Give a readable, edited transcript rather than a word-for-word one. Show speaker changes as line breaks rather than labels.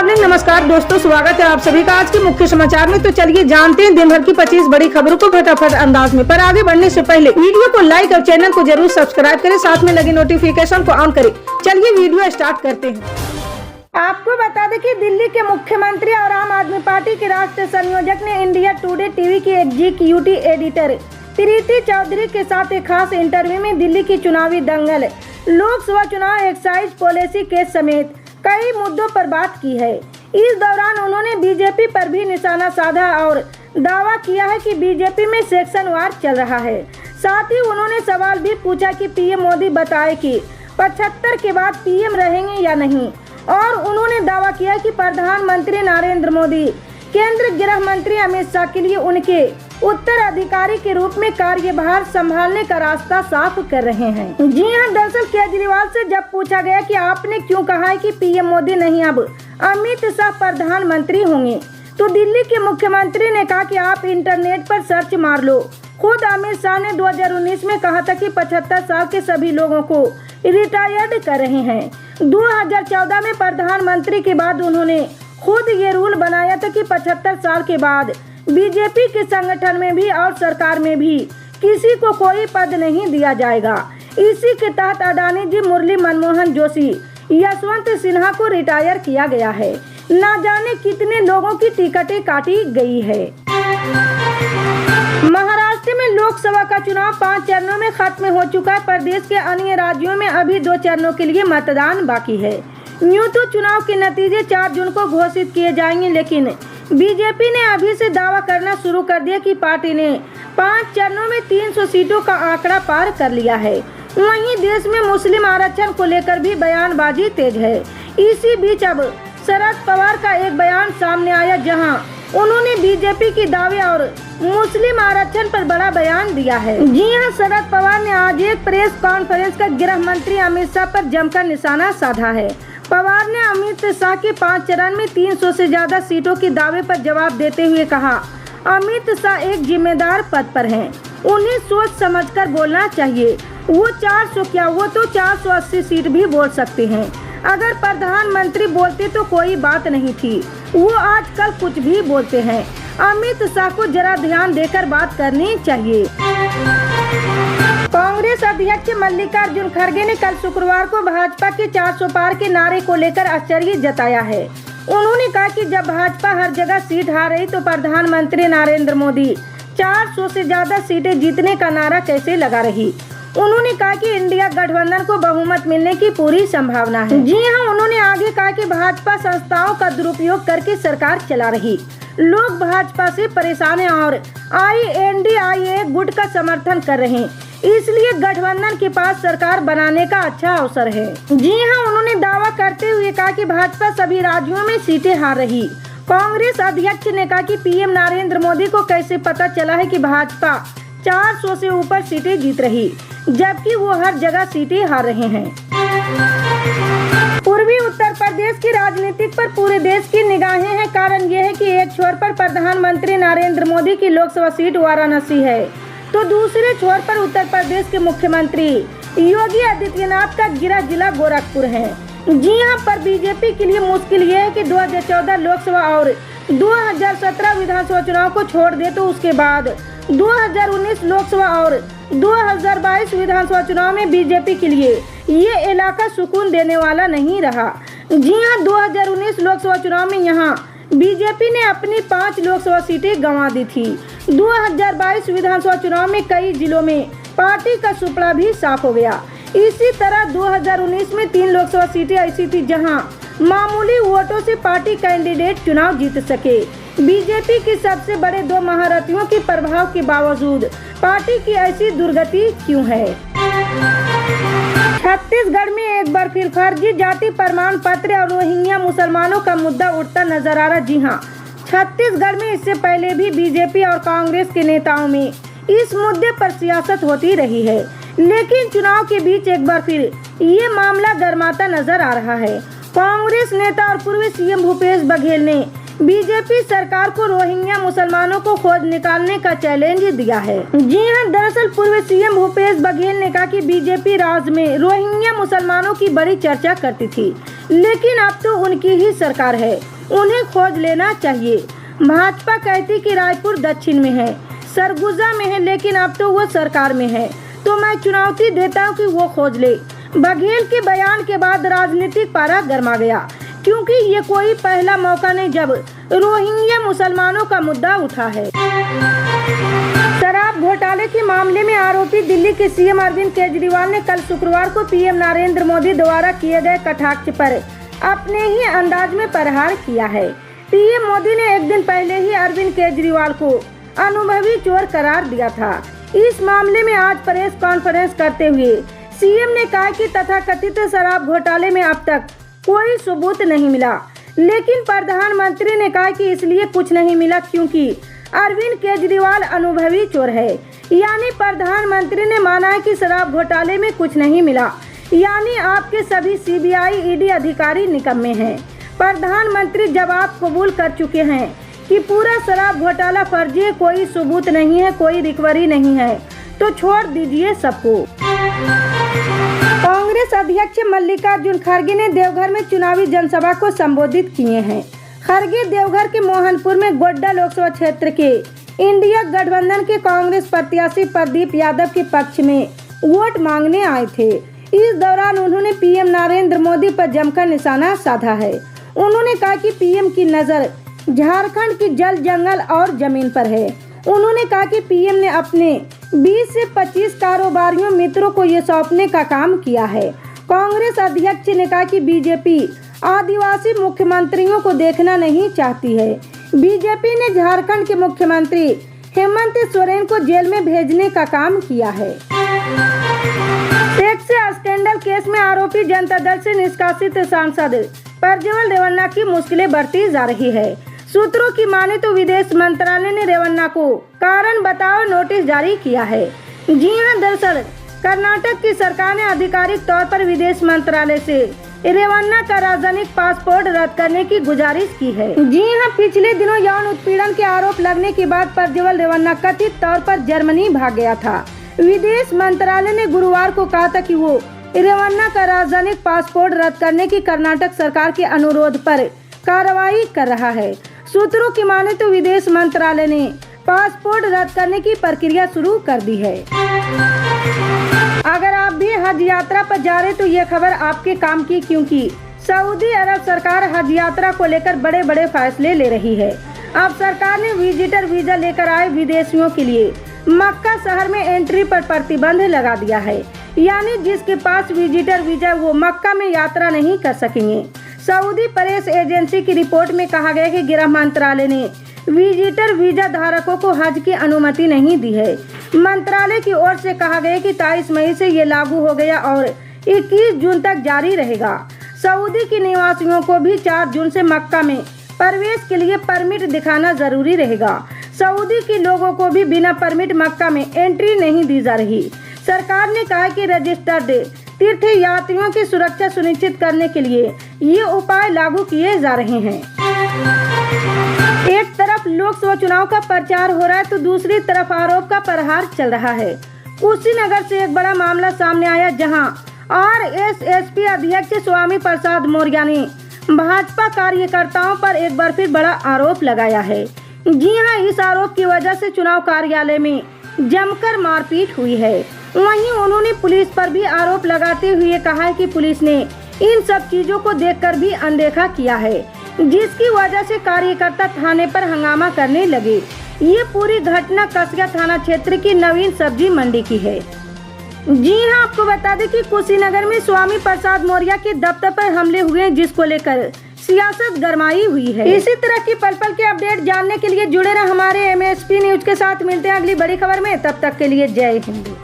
Morning. नमस्कार दोस्तों, स्वागत है आप सभी का आज के मुख्य समाचार में। तो चलिए जानते हैं दिन भर की 25 बड़ी खबरों को फटाफट अंदाज में। पर आगे बढ़ने से पहले वीडियो को लाइक और चैनल को जरूर सब्सक्राइब करें, साथ में लगे नोटिफिकेशन को ऑन करें। चलिए वीडियो स्टार्ट करते हैं। आपको बता दें कि दिल्ली के मुख्यमंत्री और आम आदमी पार्टी के राष्ट्रीय संयोजक ने इंडिया टुडे टीवी की एग्जीक्यूटिव एडिटर प्रीति चौधरी के साथ एक खास इंटरव्यू में दिल्ली की चुनावी दंगल, लोकसभा चुनाव, एक्साइज पॉलिसी केस समेत कई मुद्दों पर बात की है। इस दौरान उन्होंने बीजेपी पर भी निशाना साधा और दावा किया है कि बीजेपी में सेक्शन वार चल रहा है। साथ ही उन्होंने सवाल भी पूछा कि पीएम मोदी बताए कि 75 के बाद पीएम रहेंगे या नहीं, और उन्होंने दावा किया कि प्रधानमंत्री नरेंद्र मोदी केंद्रीय गृह मंत्री अमित शाह के लिए उनके उत्तराधिकारी के रूप में कार्यभार संभालने का रास्ता साफ कर रहे हैं। जी हां, दरअसल केजरीवाल से जब पूछा गया कि आपने क्यों कहा है कि पीएम मोदी नहीं अब अमित शाह प्रधानमंत्री होंगे, तो दिल्ली के मुख्यमंत्री ने कहा कि आप इंटरनेट पर सर्च मार लो। खुद अमित शाह ने 2019 में कहा था कि 75 साल के सभी लोगों को रिटायर्ड कर रहे हैं। 2014 में प्रधानमंत्री के बाद उन्होंने खुद ये रूल बनाया था कि 75 साल के बाद बीजेपी के संगठन में भी और सरकार में भी किसी को कोई पद नहीं दिया जाएगा। इसी के तहत अडानी जी, मुरली मनमोहन जोशी, यशवंत सिन्हा को रिटायर किया गया है। ना जाने कितने लोगों की टिकटें काटी गई है। महाराष्ट्र में लोकसभा का चुनाव 5 चरणों में खत्म हो चुका है। प्रदेश के अन्य राज्यों में अभी 2 चरणों के लिए मतदान बाकी है। यूं तो चुनाव के नतीजे 4 जून को घोषित किए जाएंगे, लेकिन बीजेपी ने अभी से दावा करना शुरू कर दिया कि पार्टी ने 5 चरणों में 300 सीटों का आंकड़ा पार कर लिया है। वहीं देश में मुस्लिम आरक्षण को लेकर भी बयानबाजी तेज है। इसी बीच अब शरद पवार का एक बयान सामने आया, जहां उन्होंने बीजेपी की दावे और मुस्लिम आरक्षण पर बड़ा बयान दिया है। जी हां, शरद पवार ने आज एक प्रेस कॉन्फ्रेंस कर गृह मंत्री अमित शाह पर जमकर निशाना साधा है। पवार ने अमित शाह के 5 चरण में 300 से ज्यादा सीटों के दावे पर जवाब देते हुए कहा, अमित शाह एक जिम्मेदार पद पर हैं, उन्हें सोच समझकर बोलना चाहिए। वो 400 क्या, वो तो 480 सीट भी बोल सकते हैं। अगर प्रधानमंत्री बोलते तो कोई बात नहीं थी, वो आजकल कुछ भी बोलते हैं। अमित शाह को जरा ध्यान देकर बात करनी चाहिए। कांग्रेस अध्यक्ष मल्लिकार्जुन खड़गे ने कल शुक्रवार को भाजपा के 400 पार के नारे को लेकर आश्चर्य जताया है। उन्होंने कहा कि जब भाजपा हर जगह सीट हार रही तो प्रधानमंत्री नरेंद्र मोदी 400 से ज्यादा सीटें जीतने का नारा कैसे लगा रही। उन्होंने कहा कि इंडिया गठबंधन को बहुमत मिलने की पूरी संभावना है। जी हां, उन्होंने आगे कहा कि भाजपा संस्थाओं का दुरुपयोग करके सरकार चला रही। लोग भाजपा से परेशान हैं और INDIA गुट का समर्थन कर रहे हैं, इसलिए गठबंधन के पास सरकार बनाने का अच्छा अवसर है। जी हां, उन्होंने दावा करते हुए कहा कि भाजपा सभी राज्यों में सीटें हार रही। कांग्रेस अध्यक्ष ने कहा कि पीएम नरेंद्र मोदी को कैसे पता चला है कि भाजपा 400 से ऊपर सीटें जीत रही, जबकि वो हर जगह सीटें हार रहे हैं। पूर्वी उत्तर प्रदेश की राजनीति पर पूरे देश की निगाहें हैं। कारण यह है कि एक छोर पर प्रधानमंत्री नरेंद्र मोदी की लोकसभा सीट वाराणसी है, तो दूसरे छोर पर उत्तर प्रदेश के मुख्यमंत्री योगी आदित्यनाथ का गृह जिला गोरखपुर है। जी हां, पर बीजेपी के लिए मुश्किल यह है कि 2014 लोकसभा और 2017 विधानसभा चुनाव को छोड़ दे तो उसके बाद 2019 लोकसभा और 2022 विधानसभा चुनाव में बीजेपी के लिए ये इलाका सुकून देने वाला नहीं रहा। जी हां, 2019 लोकसभा चुनाव में यहाँ बीजेपी ने अपनी 5 लोकसभा सीटें गंवा दी थी। 2022 विधानसभा चुनाव में कई जिलों में पार्टी का सुपड़ा भी साफ हो गया। इसी तरह 2019 में 3 लोकसभा सीटें ऐसी थी जहां मामूली वोटों से पार्टी कैंडिडेट चुनाव जीत सके। बीजेपी के सबसे बड़े 2 महारथियों के प्रभाव के बावजूद पार्टी की ऐसी दुर्गति क्यों है। छत्तीसगढ़ में एक बार फिर फर्जी जाति प्रमाण पत्र और रोहिंग्या मुसलमानों का मुद्दा उठता नजर आ रहा। जी हां, छत्तीसगढ़ में इससे पहले भी बीजेपी और कांग्रेस के नेताओं में इस मुद्दे पर सियासत होती रही है, लेकिन चुनाव के बीच एक बार फिर ये मामला गर्माता नजर आ रहा है। कांग्रेस नेता और पूर्व सीएम भूपेश बघेल ने बीजेपी सरकार को रोहिंग्या मुसलमानों को खोज निकालने का चैलेंज दिया है। जी हां, दरअसल पूर्व सीएम भूपेश बघेल ने कहा कि बीजेपी राज्य में रोहिंग्या मुसलमानों की बड़ी चर्चा करती थी, लेकिन अब तो उनकी ही सरकार है। उन्हें खोज लेना चाहिए। भाजपा कहती कि रायपुर दक्षिण में है, सरगुजा में है, लेकिन अब तो वो सरकार में है, तो मैं चुनौती देता हूँ कि वो खोज ले। बघेल के बयान के बाद राजनीतिक पारा गर्मा गया, क्योंकि ये कोई पहला मौका नहीं जब रोहिंग्या मुसलमानों का मुद्दा उठा है। शराब घोटाले के मामले में आरोपी दिल्ली के सीएम अरविंद केजरीवाल ने कल शुक्रवार को पीएम नरेंद्र मोदी द्वारा किए गए कटाक्ष पर अपने ही अंदाज में प्रहार किया है। पीएम मोदी ने एक दिन पहले ही अरविंद केजरीवाल को अनुभवी चोर करार दिया था। इस मामले में आज प्रेस कॉन्फ्रेंस करते हुए सीएम ने कहा कि तथाकथित शराब घोटाले में अब तक कोई सबूत नहीं मिला, लेकिन प्रधानमंत्री ने कहा कि इसलिए कुछ नहीं मिला क्योंकि अरविंद केजरीवाल अनुभवी चोर है। यानी प्रधानमंत्री ने माना है कि शराब घोटाले में कुछ नहीं मिला, यानी आपके सभी सीबीआई ईडी अधिकारी निकम्मे हैं। प्रधानमंत्री जवाब कबूल कर चुके हैं कि पूरा शराब घोटाला फर्जी है, कोई सबूत नहीं है, कोई रिकवरी नहीं है, तो छोड़ दीजिए सबको। कांग्रेस अध्यक्ष मल्लिकार्जुन खड़गे ने देवघर में चुनावी जनसभा को संबोधित किए हैं। खड़गे देवघर के मोहनपुर में गोड्डा लोकसभा क्षेत्र के इंडिया गठबंधन के कांग्रेस प्रत्याशी प्रदीप यादव के पक्ष में वोट मांगने आए थे। इस दौरान उन्होंने पीएम नरेंद्र मोदी पर जमकर निशाना साधा है। उन्होंने कहा कि पीएम की नज़र झारखंड की जल, जंगल और जमीन पर है। उन्होंने कहा कि पीएम ने अपने 20 से 25 कारोबारियों मित्रों को ये सौंपने का काम किया है। कांग्रेस अध्यक्ष ने कहा कि बीजेपी आदिवासी मुख्यमंत्रियों को देखना नहीं चाहती है। बीजेपी ने झारखंड के मुख्यमंत्री हेमंत सोरेन को जेल में भेजने का काम किया है। सेक्स स्कैंडल केस में आरोपी जनता दल से निष्कासित सांसद प्रज्वल रेवन्ना की मुश्किलें बढ़ती जा रही है। सूत्रों की माने तो विदेश मंत्रालय ने रेवन्ना को कारण बताओ नोटिस जारी किया है। जी हां, दरअसल कर्नाटक की सरकार ने आधिकारिक तौर पर विदेश मंत्रालय से रेवन्ना का राजनयिक पासपोर्ट रद्द करने की गुजारिश की है। जी हां, पिछले दिनों यौन उत्पीड़न के आरोप लगने के बाद प्रज्वल रेवन्ना कथित तौर पर जर्मनी भाग गया था। विदेश मंत्रालय ने गुरुवार को कहा था कि वो रेवन्ना का राजनयिक पासपोर्ट रद्द करने की कर्नाटक सरकार के अनुरोध पर कार्रवाई कर रहा है। सूत्रों की माने तो विदेश मंत्रालय ने पासपोर्ट रद्द करने की प्रक्रिया शुरू कर दी है। अगर आप भी हज यात्रा पर जा रहे तो ये खबर आपके काम की, क्योंकि सऊदी अरब सरकार हज यात्रा को लेकर बड़े बड़े फैसले ले रही है। अब सरकार ने विजिटर वीजा लेकर आए विदेशियों के लिए मक्का शहर में एंट्री पर प्रतिबंध लगा दिया है। यानी जिसके पास विजिटर वीजा वो मक्का में यात्रा नहीं कर सकेंगे। सऊदी प्रेस एजेंसी की रिपोर्ट में कहा गया कि गृह मंत्रालय ने विजिटर वीजा धारकों को हज की अनुमति नहीं दी है। मंत्रालय की ओर से कहा गया कि 23 मई से ये लागू हो गया और 21 जून तक जारी रहेगा। सऊदी के निवासियों को भी 4 जून से मक्का में प्रवेश के लिए परमिट दिखाना जरूरी रहेगा। सऊदी के लोगों को भी बिना परमिट मक्का में एंट्री नहीं दी जा रही। सरकार ने कहा कि रजिस्टर्ड तीर्थ यात्रियों की सुरक्षा सुनिश्चित करने के लिए ये उपाय लागू किए जा रहे हैं। एक तरफ लोकसभा चुनाव का प्रचार हो रहा है तो दूसरी तरफ आरोप का प्रहार चल रहा है। कुशीनगर से एक बड़ा मामला सामने आया, जहां आरएसएसपी अध्यक्ष स्वामी प्रसाद मौर्य ने भाजपा कार्यकर्ताओं पर एक बार फिर बड़ा आरोप लगाया है। जी हां, इस आरोप की वजह से चुनाव कार्यालय में जमकर मारपीट हुई है। वहीं उन्होंने पुलिस पर भी आरोप लगाते हुए कहा है कि पुलिस ने इन सब चीजों को देखकर भी अनदेखा किया है, जिसकी वजह से कार्यकर्ता थाने पर हंगामा करने लगे। ये पूरी घटना कसया थाना क्षेत्र की नवीन सब्जी मंडी की है। जी हां, आपको बता दें कि कुशीनगर में स्वामी प्रसाद मौर्य के दफ्तर पर हमले हुए, जिसको लेकर सियासत गरमाई हुई है। इसी तरह की पल पल के अपडेट जानने के लिए जुड़े रहे हमारे MSP न्यूज के साथ। मिलते हैं अगली बड़ी खबर में, तब तक के लिए जय हिंद।